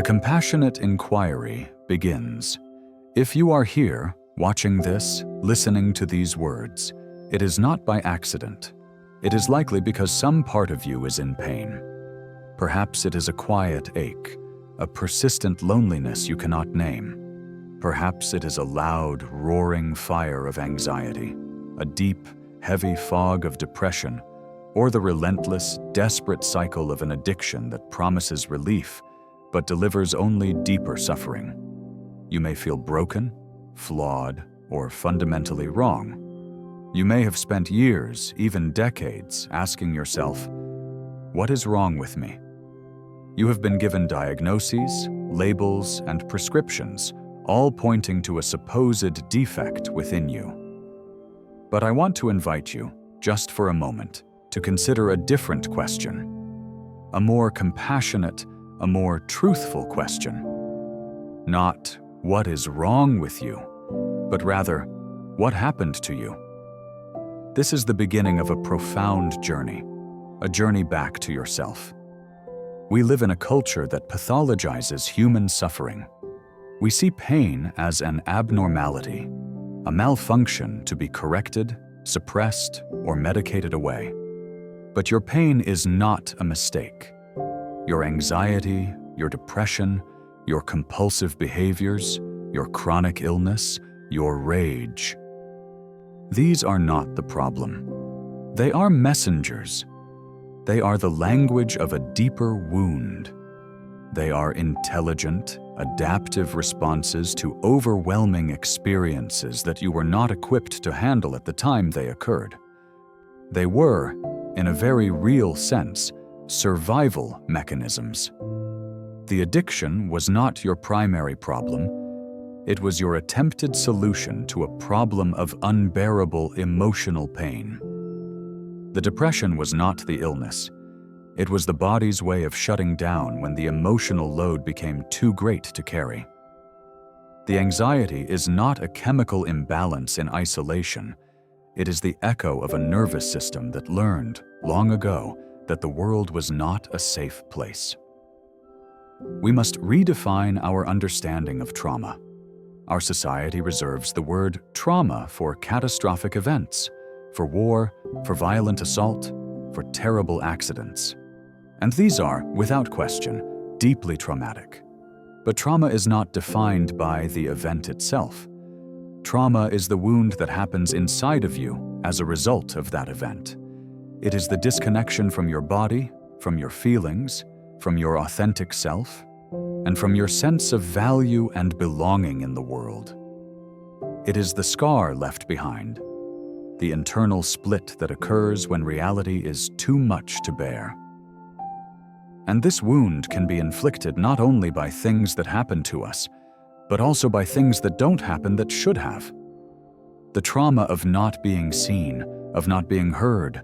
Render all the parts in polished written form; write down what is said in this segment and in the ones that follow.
compassionate inquiry begins. If you are here, watching this, listening to these words, it is not by accident. It is likely because some part of you is in pain. Perhaps it is a quiet ache, a persistent loneliness you cannot name. Perhaps it is a loud, roaring fire of anxiety, a deep, heavy fog of depression, or the relentless, desperate cycle of an addiction that promises relief but delivers only deeper suffering. You may feel broken, flawed, or fundamentally wrong. You may have spent years, even decades, asking yourself, "What is wrong with me?" You have been given diagnoses, labels, and prescriptions, all pointing to a supposed defect within you. But I want to invite you, just for a moment, to consider a different question, a more compassionate, a more truthful question. Not, "What is wrong with you?" but rather, "What happened to you?" This is the beginning of a profound journey, a journey back to yourself. We live in a culture that pathologizes human suffering. We see pain as an abnormality, a malfunction to be corrected, suppressed, or medicated away. But your pain is not a mistake. Your anxiety, your depression, your compulsive behaviors, your chronic illness, your rage. These are not the problem. They are messengers. They are the language of a deeper wound. They are intelligent, adaptive responses to overwhelming experiences that you were not equipped to handle at the time they occurred. They were, in a very real sense, survival mechanisms. The addiction was not your primary problem. It was your attempted solution to a problem of unbearable emotional pain. The depression was not the illness. It was the body's way of shutting down when the emotional load became too great to carry. The anxiety is not a chemical imbalance in isolation. It is the echo of a nervous system that learned, long ago, that the world was not a safe place. We must redefine our understanding of trauma. Our society reserves the word trauma for catastrophic events, for war, for violent assault, for terrible accidents. And these are, without question, deeply traumatic. But trauma is not defined by the event itself. Trauma is the wound that happens inside of you as a result of that event. It is the disconnection from your body, from your feelings, from your authentic self, and from your sense of value and belonging in the world. It is the scar left behind, the internal split that occurs when reality is too much to bear. And this wound can be inflicted not only by things that happen to us, but also by things that don't happen that should have. The trauma of not being seen, of not being heard,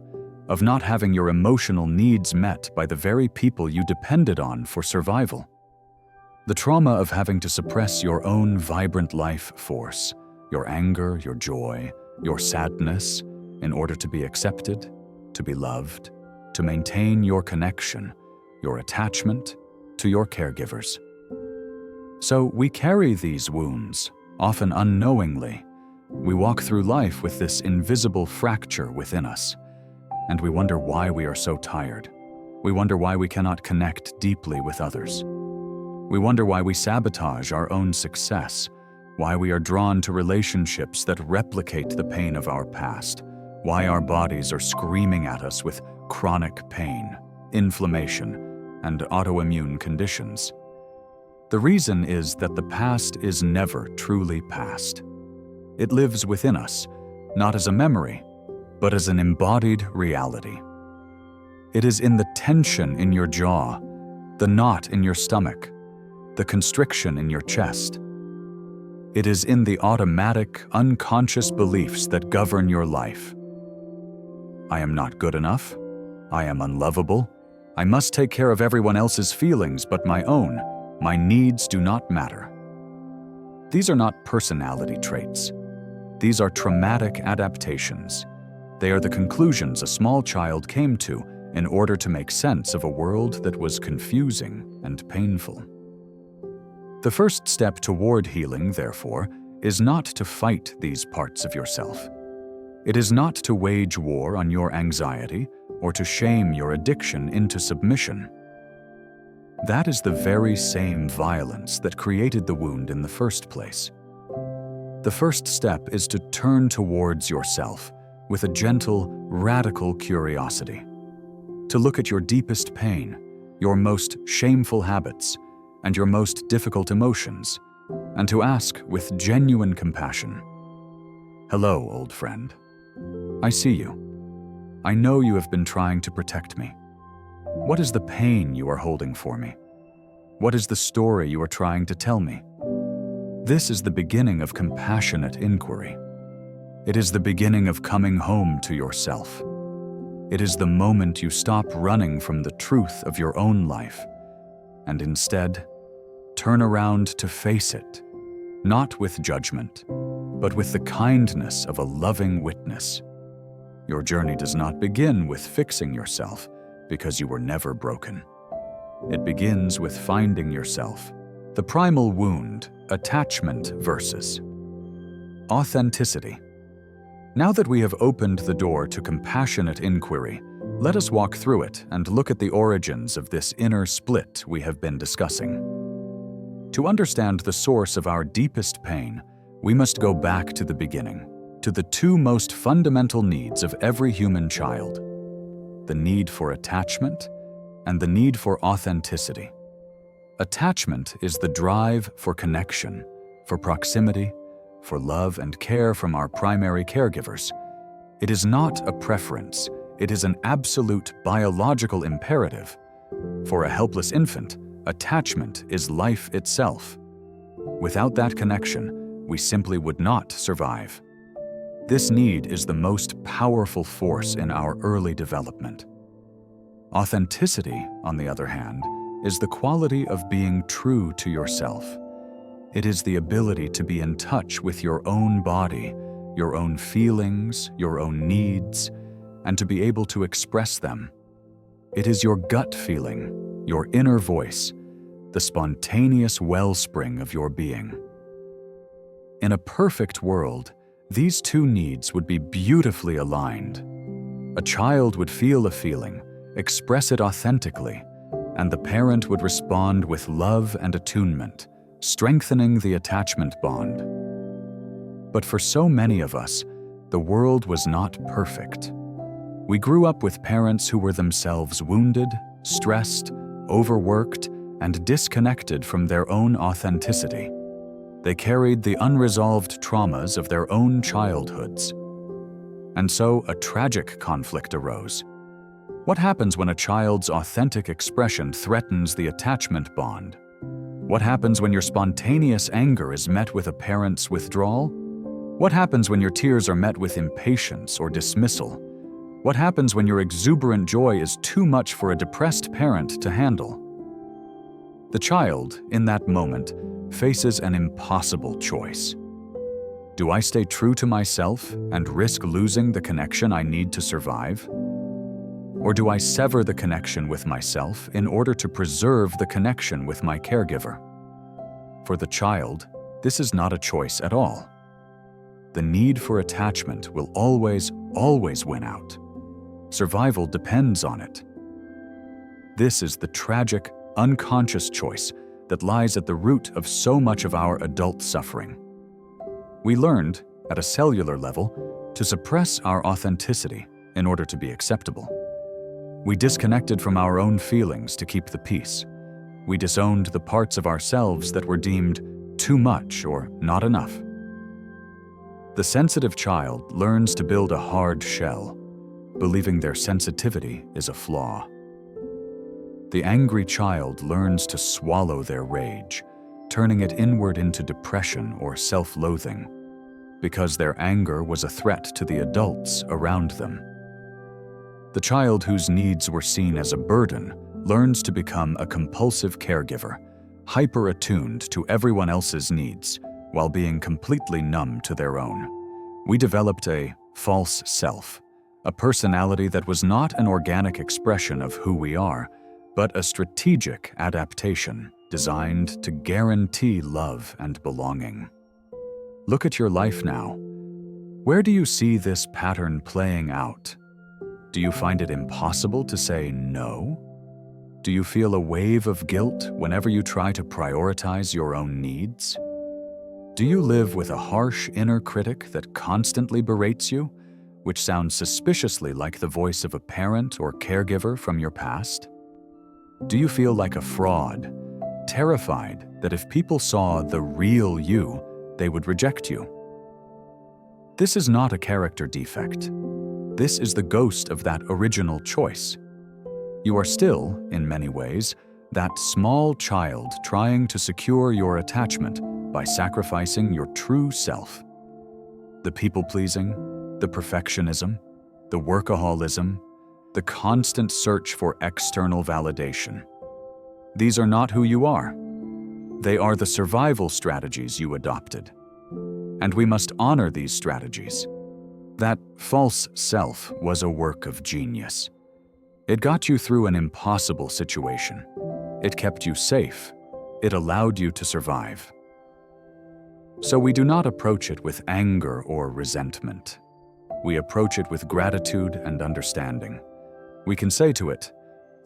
of not having your emotional needs met by the very people you depended on for survival. The trauma of having to suppress your own vibrant life force, your anger, your joy, your sadness, in order to be accepted, to be loved, to maintain your connection, your attachment to your caregivers. So we carry these wounds, often unknowingly. We walk through life with this invisible fracture within us, and we wonder why we are so tired. We wonder why we cannot connect deeply with others. We wonder why we sabotage our own success, why we are drawn to relationships that replicate the pain of our past, why our bodies are screaming at us with chronic pain, inflammation, and autoimmune conditions. The reason is that the past is never truly past. It lives within us, not as a memory, but as an embodied reality. It is in the tension in your jaw, the knot in your stomach, the constriction in your chest. It is in the automatic, unconscious beliefs that govern your life. I am not good enough. I am unlovable. I must take care of everyone else's feelings but my own. My needs do not matter. These are not personality traits. These are traumatic adaptations. They are the conclusions a small child came to in order to make sense of a world that was confusing and painful. The first step toward healing, therefore, is not to fight these parts of yourself. It is not to wage war on your anxiety or to shame your addiction into submission. That is the very same violence that created the wound in the first place. The first step is to turn towards yourself with a gentle, radical curiosity, to look at your deepest pain, your most shameful habits, and your most difficult emotions, and to ask with genuine compassion, "Hello, old friend. I see you. I know you have been trying to protect me. What is the pain you are holding for me? What is the story you are trying to tell me?" This is the beginning of compassionate inquiry. It is the beginning of coming home to yourself. It is the moment you stop running from the truth of your own life and instead turn around to face it, not with judgment, but with the kindness of a loving witness. Your journey does not begin with fixing yourself because you were never broken. It begins with finding yourself. The primal wound, attachment versus authenticity. Now that we have opened the door to compassionate inquiry, let us walk through it and look at the origins of this inner split we have been discussing. To understand the source of our deepest pain, we must go back to the beginning, to the two most fundamental needs of every human child: the need for attachment and the need for authenticity. Attachment is the drive for connection, for proximity, for love and care from our primary caregivers. It is not a preference, it is an absolute biological imperative. For a helpless infant, attachment is life itself. Without that connection, we simply would not survive. This need is the most powerful force in our early development. Authenticity, on the other hand, is the quality of being true to yourself. It is the ability to be in touch with your own body, your own feelings, your own needs, and to be able to express them. It is your gut feeling, your inner voice, the spontaneous wellspring of your being. In a perfect world, these two needs would be beautifully aligned. A child would feel a feeling, express it authentically, and the parent would respond with love and attunement, strengthening the attachment bond. But for so many of us, the world was not perfect. We grew up with parents who were themselves wounded, stressed, overworked, and disconnected from their own authenticity. They carried the unresolved traumas of their own childhoods. And so a tragic conflict arose. What happens when a child's authentic expression threatens the attachment bond? What happens when your spontaneous anger is met with a parent's withdrawal? What happens when your tears are met with impatience or dismissal? What happens when your exuberant joy is too much for a depressed parent to handle? The child, in that moment, faces an impossible choice. Do I stay true to myself and risk losing the connection I need to survive? Or do I sever the connection with myself in order to preserve the connection with my caregiver? For the child, this is not a choice at all. The need for attachment will always win out. Survival depends on it. This is the tragic, unconscious choice that lies at the root of so much of our adult suffering. We learned, at a cellular level, to suppress our authenticity in order to be acceptable. We disconnected from our own feelings to keep the peace. We disowned the parts of ourselves that were deemed too much or not enough. The sensitive child learns to build a hard shell, believing their sensitivity is a flaw. The angry child learns to swallow their rage, turning it inward into depression or self-loathing, because their anger was a threat to the adults around them. The child whose needs were seen as a burden learns to become a compulsive caregiver, hyper-attuned to everyone else's needs, while being completely numb to their own. We developed a false self, a personality that was not an organic expression of who we are, but a strategic adaptation designed to guarantee love and belonging. Look at your life now. Where do you see this pattern playing out? Do you find it impossible to say no? Do you feel a wave of guilt whenever you try to prioritize your own needs? Do you live with a harsh inner critic that constantly berates you, which sounds suspiciously like the voice of a parent or caregiver from your past? Do you feel like a fraud, terrified that if people saw the real you, they would reject you? This is not a character defect. This is the ghost of that original choice. You are still, in many ways, that small child trying to secure your attachment by sacrificing your true self. The people-pleasing, the perfectionism, the workaholism, the constant search for external validation. These are not who you are. They are the survival strategies you adopted. And we must honor these strategies. That false self was a work of genius. It got you through an impossible situation. It kept you safe. It allowed you to survive. So we do not approach it with anger or resentment. We approach it with gratitude and understanding. We can say to it,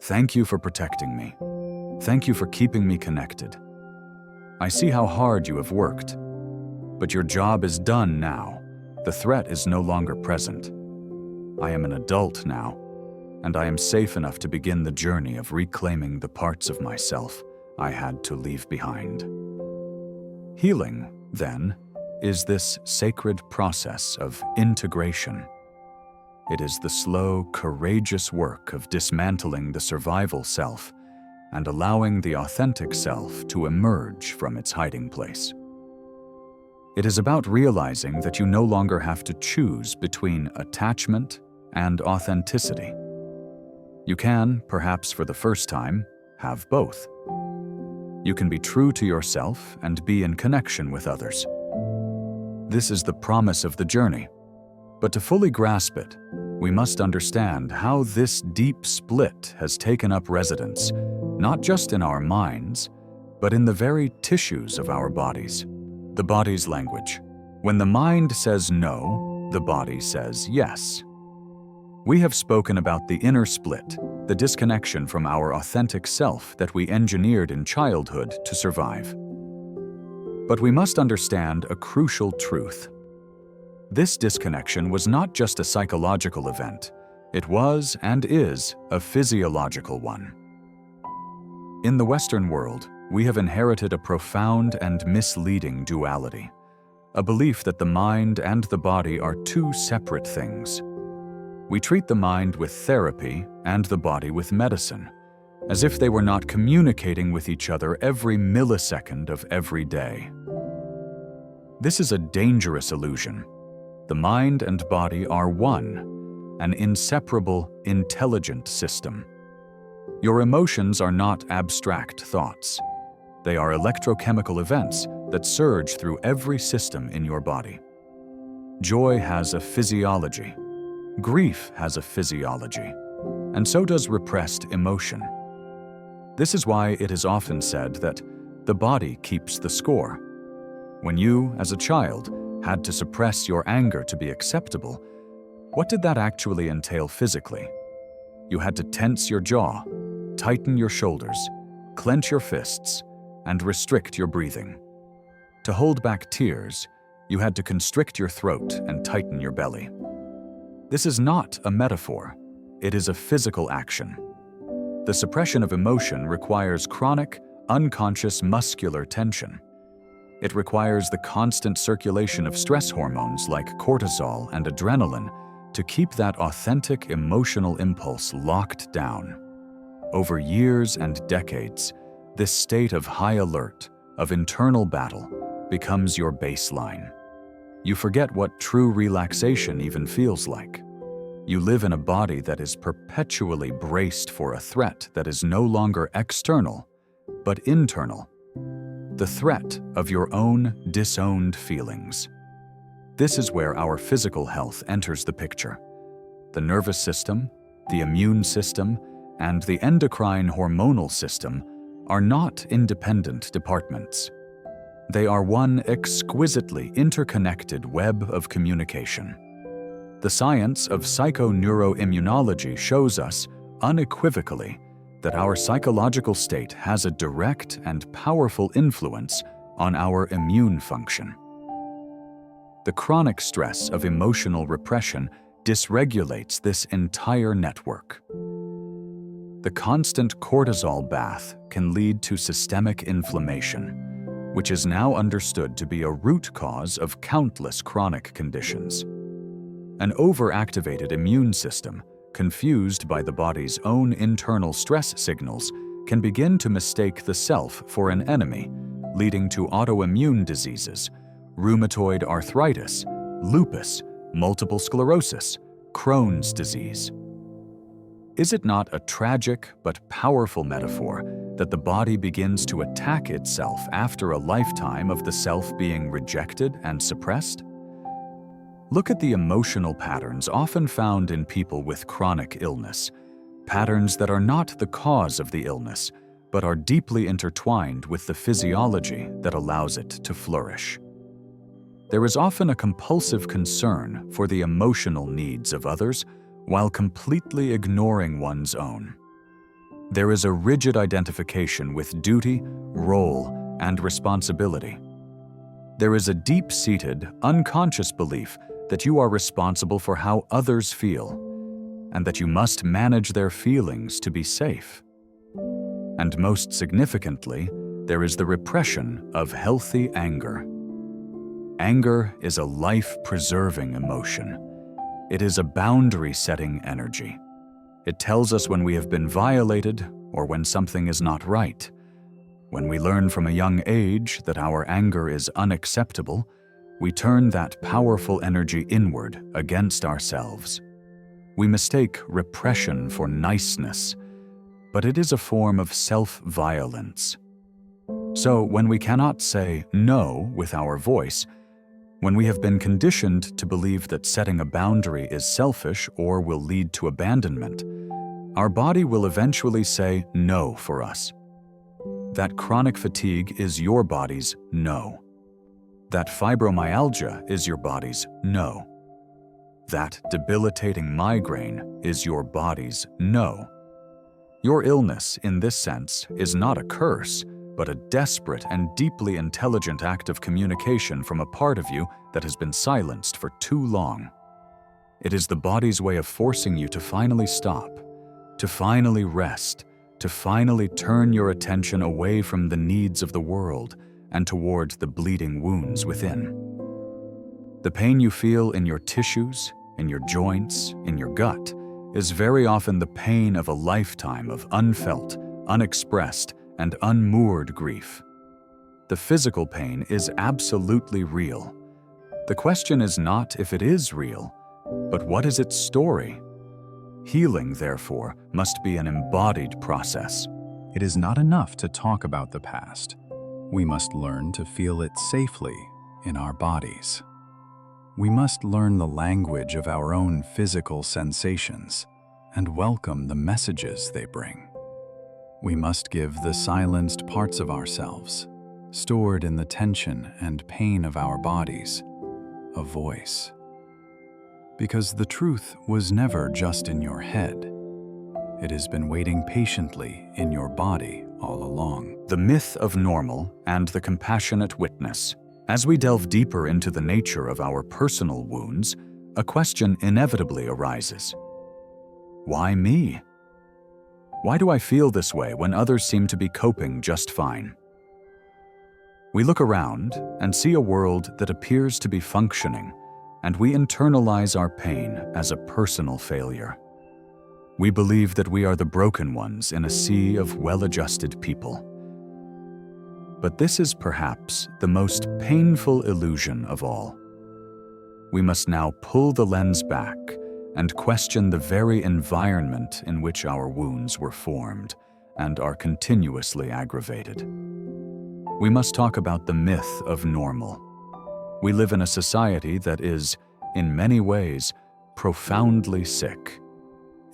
"Thank you for protecting me. Thank you for keeping me connected. I see how hard you have worked, but your job is done now. The threat is no longer present. I am an adult now, and I am safe enough to begin the journey of reclaiming the parts of myself I had to leave behind." Healing, then, is this sacred process of integration. It is the slow, courageous work of dismantling the survival self and allowing the authentic self to emerge from its hiding place. It is about realizing that you no longer have to choose between attachment and authenticity. You can, perhaps for the first time, have both. You can be true to yourself and be in connection with others. This is the promise of the journey. But to fully grasp it, we must understand how this deep split has taken up residence, not just in our minds, but in the very tissues of our bodies. The body's language. When the mind says no, the body says yes. We have spoken about the inner split, the disconnection from our authentic self that we engineered in childhood to survive. But we must understand a crucial truth. This disconnection was not just a psychological event. It was and is a physiological one. In the Western world, we have inherited a profound and misleading duality, a belief that the mind and the body are two separate things. We treat the mind with therapy and the body with medicine, as if they were not communicating with each other every millisecond of every day. This is a dangerous illusion. The mind and body are one, an inseparable, intelligent system. Your emotions are not abstract thoughts. They are electrochemical events that surge through every system in your body. Joy has a physiology. Grief has a physiology, and so does repressed emotion. This is why it is often said that the body keeps the score. When you, as a child, had to suppress your anger to be acceptable, what did that actually entail physically? You had to tense your jaw, tighten your shoulders, clench your fists, and restrict your breathing. To hold back tears, you had to constrict your throat and tighten your belly. This is not a metaphor. It is a physical action. The suppression of emotion requires chronic, unconscious muscular tension. It requires the constant circulation of stress hormones like cortisol and adrenaline to keep that authentic emotional impulse locked down. Over years and decades, this state of high alert, of internal battle, becomes your baseline. You forget what true relaxation even feels like. You live in a body that is perpetually braced for a threat that is no longer external, but internal. The threat of your own disowned feelings. This is where our physical health enters the picture. The nervous system, the immune system, and the endocrine hormonal system are not independent departments. They are one exquisitely interconnected web of communication. The science of psychoneuroimmunology shows us unequivocally that our psychological state has a direct and powerful influence on our immune function. The chronic stress of emotional repression dysregulates this entire network. The constant cortisol bath can lead to systemic inflammation, which is now understood to be a root cause of countless chronic conditions. An overactivated immune system, confused by the body's own internal stress signals, can begin to mistake the self for an enemy, leading to autoimmune diseases, rheumatoid arthritis, lupus, multiple sclerosis, Crohn's disease. Is it not a tragic but powerful metaphor that the body begins to attack itself after a lifetime of the self being rejected and suppressed? Look at the emotional patterns often found in people with chronic illness, patterns that are not the cause of the illness, but are deeply intertwined with the physiology that allows it to flourish. There is often a compulsive concern for the emotional needs of others while completely ignoring one's own. There is a rigid identification with duty, role, and responsibility. There is a deep-seated, unconscious belief that you are responsible for how others feel, and that you must manage their feelings to be safe. And most significantly, there is the repression of healthy anger. Anger is a life-preserving emotion. It is a boundary-setting energy. It tells us when we have been violated or when something is not right. When we learn from a young age that our anger is unacceptable, we turn that powerful energy inward against ourselves. We mistake repression for niceness, but it is a form of self-violence. So when we cannot say no with our voice, when we have been conditioned to believe that setting a boundary is selfish or will lead to abandonment, our body will eventually say no for us. That chronic fatigue is your body's no. That fibromyalgia is your body's no. That debilitating migraine is your body's no. Your illness, in this sense, is not a curse, but a desperate and deeply intelligent act of communication from a part of you that has been silenced for too long. It is the body's way of forcing you to finally stop, to finally rest, to finally turn your attention away from the needs of the world and toward the bleeding wounds within. The pain you feel in your tissues, in your joints, in your gut, is very often the pain of a lifetime of unfelt, unexpressed, and unmoored grief. The physical pain is absolutely real. The question is not if it is real, but what is its story? Healing, therefore, must be an embodied process. It is not enough to talk about the past. We must learn to feel it safely in our bodies. We must learn the language of our own physical sensations and welcome the messages they bring. We must give the silenced parts of ourselves, stored in the tension and pain of our bodies, a voice. Because the truth was never just in your head. It has been waiting patiently in your body all along. The myth of normal and the compassionate witness. As we delve deeper into the nature of our personal wounds, a question inevitably arises. Why me? Why do I feel this way when others seem to be coping just fine? We look around and see a world that appears to be functioning, and we internalize our pain as a personal failure. We believe that we are the broken ones in a sea of well-adjusted people. But this is perhaps the most painful illusion of all. We must now pull the lens back and question the very environment in which our wounds were formed and are continuously aggravated. We must talk about the myth of normal. We live in a society that is, in many ways, profoundly sick.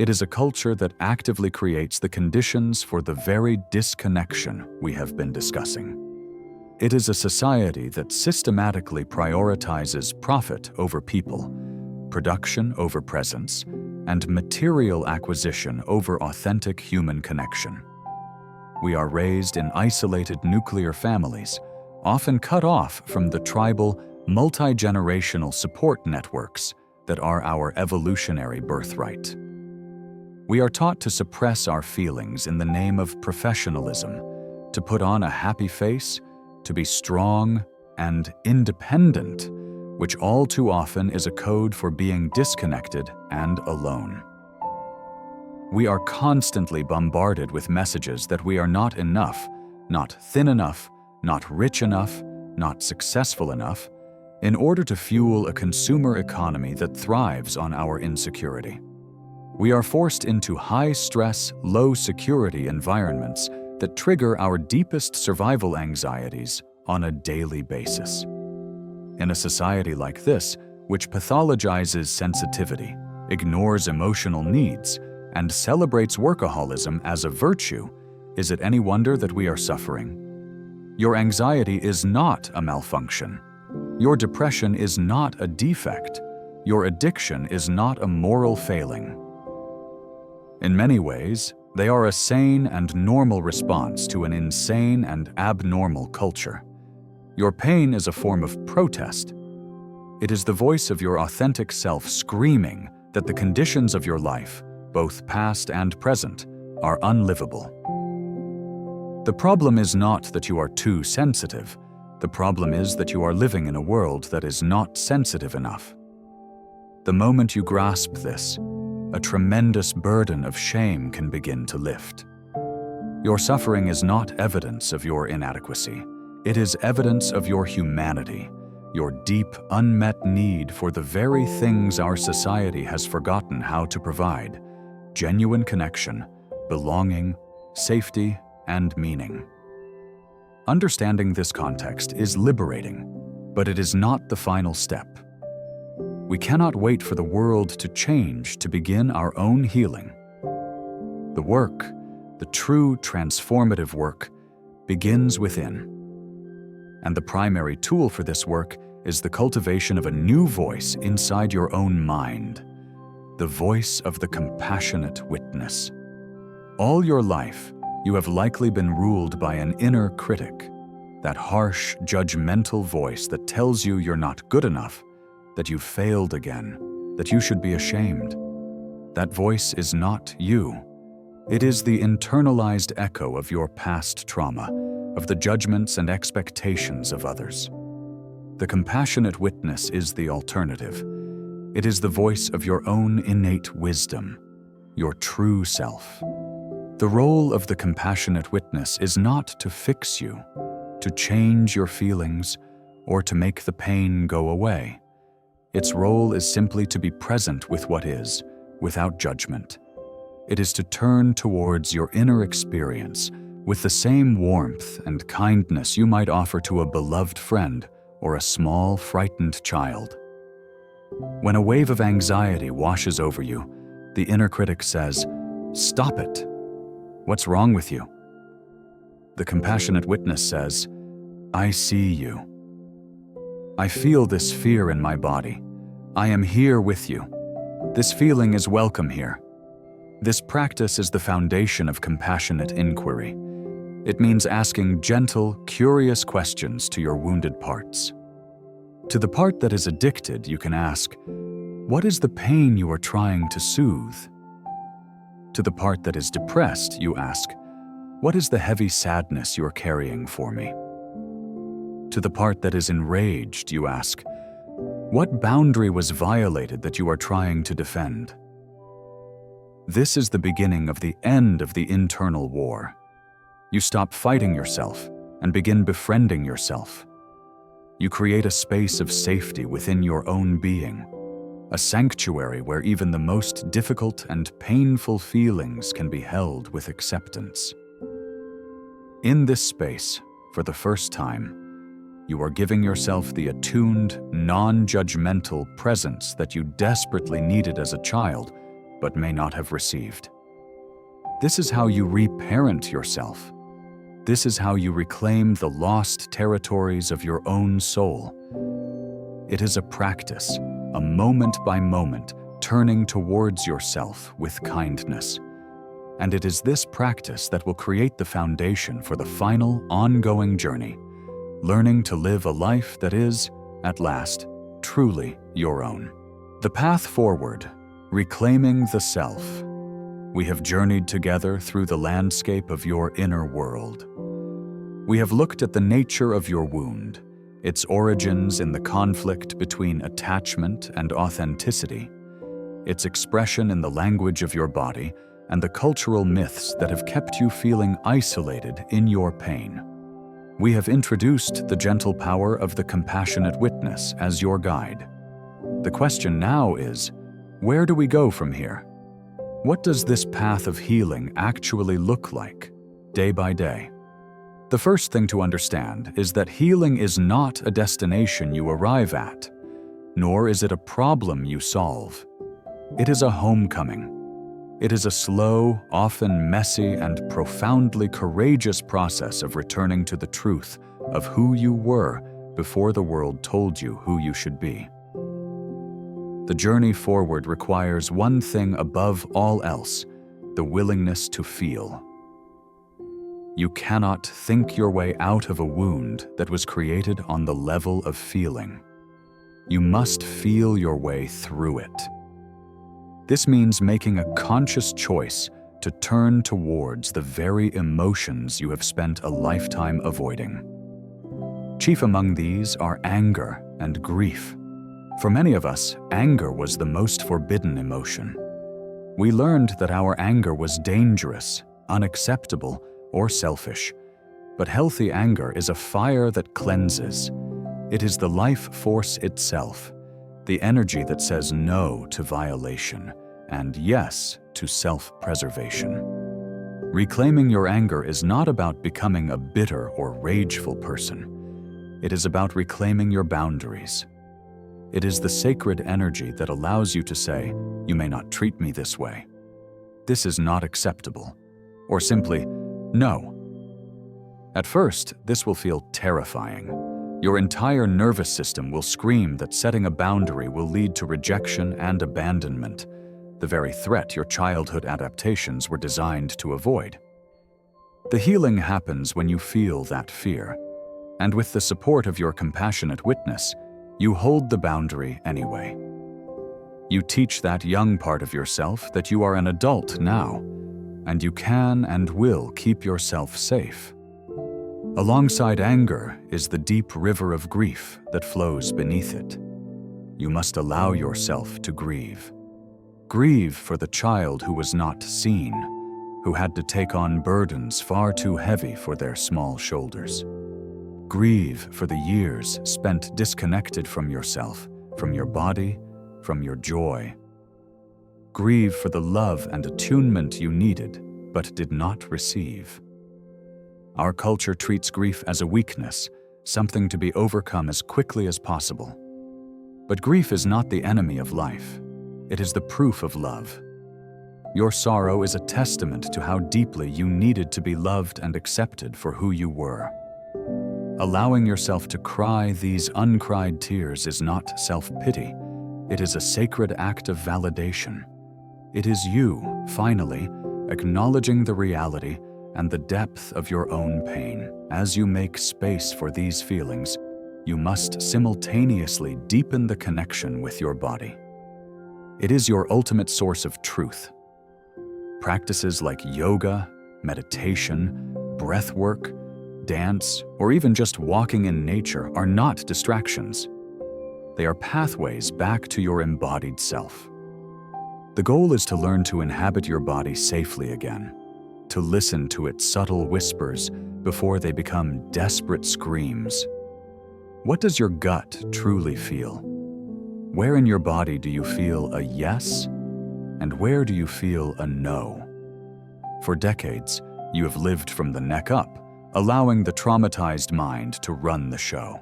It is a culture that actively creates the conditions for the very disconnection we have been discussing. It is a society that systematically prioritizes profit over people, production over presence, and material acquisition over authentic human connection. We are raised in isolated nuclear families, often cut off from the tribal, multi-generational support networks that are our evolutionary birthright. We are taught to suppress our feelings in the name of professionalism, to put on a happy face, to be strong and independent, which all too often is a code for being disconnected and alone. We are constantly bombarded with messages that we are not enough, not thin enough, not rich enough, not successful enough, in order to fuel a consumer economy that thrives on our insecurity. We are forced into high-stress, low-security environments that trigger our deepest survival anxieties on a daily basis. In a society like this, which pathologizes sensitivity, ignores emotional needs, and celebrates workaholism as a virtue, is it any wonder that we are suffering? Your anxiety is not a malfunction. Your depression is not a defect. Your addiction is not a moral failing. In many ways, they are a sane and normal response to an insane and abnormal culture. Your pain is a form of protest. It is the voice of your authentic self screaming that the conditions of your life, both past and present, are unlivable. The problem is not that you are too sensitive. The problem is that you are living in a world that is not sensitive enough. The moment you grasp this, a tremendous burden of shame can begin to lift. Your suffering is not evidence of your inadequacy. It is evidence of your humanity, your deep, unmet need for the very things our society has forgotten how to provide: genuine connection, belonging, safety, and meaning. Understanding this context is liberating, but it is not the final step. We cannot wait for the world to change to begin our own healing. The work, the true transformative work, begins within. And the primary tool for this work is the cultivation of a new voice inside your own mind, the voice of the compassionate witness. All your life, you have likely been ruled by an inner critic, that harsh, judgmental voice that tells you you're not good enough, that you failed again, that you should be ashamed. That voice is not you. It is the internalized echo of your past trauma, of the judgments and expectations of others. The compassionate witness is the alternative. It is the voice of your own innate wisdom, your true self. The role of the compassionate witness is not to fix you, to change your feelings, or to make the pain go away. Its role is simply to be present with what is, without judgment. It is to turn towards your inner experience with the same warmth and kindness you might offer to a beloved friend or a small, frightened child. When a wave of anxiety washes over you, the inner critic says, "Stop it. What's wrong with you?" The compassionate witness says, "I see you. I feel this fear in my body. I am here with you. This feeling is welcome here." This practice is the foundation of compassionate inquiry. It means asking gentle, curious questions to your wounded parts. To the part that is addicted, you can ask, "What is the pain you are trying to soothe?" To the part that is depressed, you ask, "What is the heavy sadness you are carrying for me?" To the part that is enraged, you ask, "What boundary was violated that you are trying to defend?" This is the beginning of the end of the internal war. You stop fighting yourself and begin befriending yourself. You create a space of safety within your own being, a sanctuary where even the most difficult and painful feelings can be held with acceptance. In this space, for the first time, you are giving yourself the attuned, non-judgmental presence that you desperately needed as a child, but may not have received. This is how you reparent yourself. This is how you reclaim the lost territories of your own soul. It is a practice, a moment-by-moment turning towards yourself with kindness. And it is this practice that will create the foundation for the final, ongoing journey, learning to live a life that is, at last, truly your own. The path forward, reclaiming the self. We have journeyed together through the landscape of your inner world. We have looked at the nature of your wound, its origins in the conflict between attachment and authenticity, its expression in the language of your body, and the cultural myths that have kept you feeling isolated in your pain. We have introduced the gentle power of the compassionate witness as your guide. The question now is, where do we go from here? What does this path of healing actually look like, day by day? The first thing to understand is that healing is not a destination you arrive at, nor is it a problem you solve. It is a homecoming. It is a slow, often messy, and profoundly courageous process of returning to the truth of who you were before the world told you who you should be. The journey forward requires one thing above all else: the willingness to feel. You cannot think your way out of a wound that was created on the level of feeling. You must feel your way through it. This means making a conscious choice to turn towards the very emotions you have spent a lifetime avoiding. Chief among these are anger and grief. For many of us, anger was the most forbidden emotion. We learned that our anger was dangerous, unacceptable, or selfish. But healthy anger is a fire that cleanses. It is the life force itself, the energy that says no to violation and yes to self-preservation. Reclaiming your anger is not about becoming a bitter or rageful person. It is about reclaiming your boundaries. It is the sacred energy that allows you to say, "You may not treat me this way. This is not acceptable." Or simply, "No." At first, this will feel terrifying. Your entire nervous system will scream that setting a boundary will lead to rejection and abandonment, the very threat your childhood adaptations were designed to avoid. The healing happens when you feel that fear, and with the support of your compassionate witness, you hold the boundary anyway. You teach that young part of yourself that you are an adult now, and you can and will keep yourself safe. Alongside anger is the deep river of grief that flows beneath it. You must allow yourself to grieve. Grieve for the child who was not seen, who had to take on burdens far too heavy for their small shoulders. Grieve for the years spent disconnected from yourself, from your body, from your joy. Grieve for the love and attunement you needed, but did not receive. Our culture treats grief as a weakness, something to be overcome as quickly as possible. But grief is not the enemy of life. It is the proof of love. Your sorrow is a testament to how deeply you needed to be loved and accepted for who you were. Allowing yourself to cry these uncried tears is not self-pity. It is a sacred act of validation. It is you, finally, acknowledging the reality and the depth of your own pain. As you make space for these feelings, you must simultaneously deepen the connection with your body. It is your ultimate source of truth. Practices like yoga, meditation, breath work, dance, or even just walking in nature are not distractions. They are pathways back to your embodied self. The goal is to learn to inhabit your body safely again, to listen to its subtle whispers before they become desperate screams. What does your gut truly feel? Where in your body do you feel a yes, and where do you feel a no? For decades, you have lived from the neck up, allowing the traumatized mind to run the show.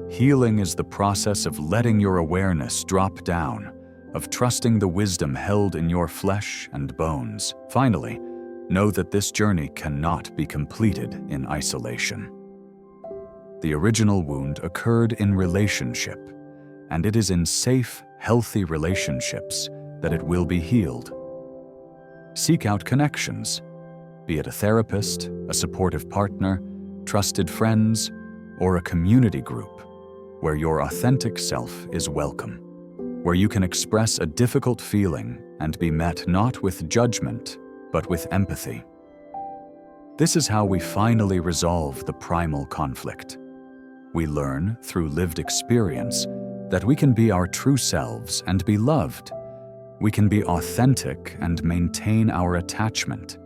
Healing is the process of letting your awareness drop down, of trusting the wisdom held in your flesh and bones. Finally, know that this journey cannot be completed in isolation. The original wound occurred in relationship, and it is in safe, healthy relationships that it will be healed. Seek out connections, be it a therapist, a supportive partner, trusted friends, or a community group where your authentic self is welcome, where you can express a difficult feeling and be met not with judgment, but with empathy. This is how we finally resolve the primal conflict. We learn through lived experience that we can be our true selves and be loved. We can be authentic and maintain our attachment.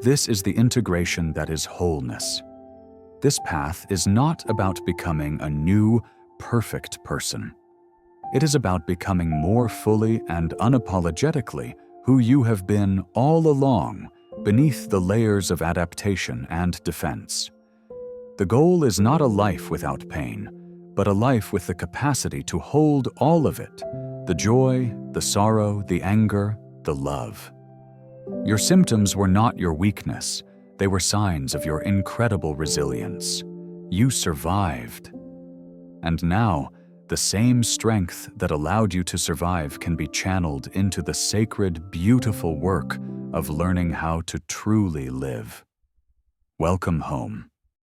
This is the integration that is wholeness. This path is not about becoming a new, perfect person. It is about becoming more fully and unapologetically who you have been all along, beneath the layers of adaptation and defense. The goal is not a life without pain, but a life with the capacity to hold all of it: the joy, the sorrow, the anger, the love. Your symptoms were not your weakness. They were signs of your incredible resilience. You survived. And now, the same strength that allowed you to survive can be channeled into the sacred, beautiful work of learning how to truly live. Welcome home.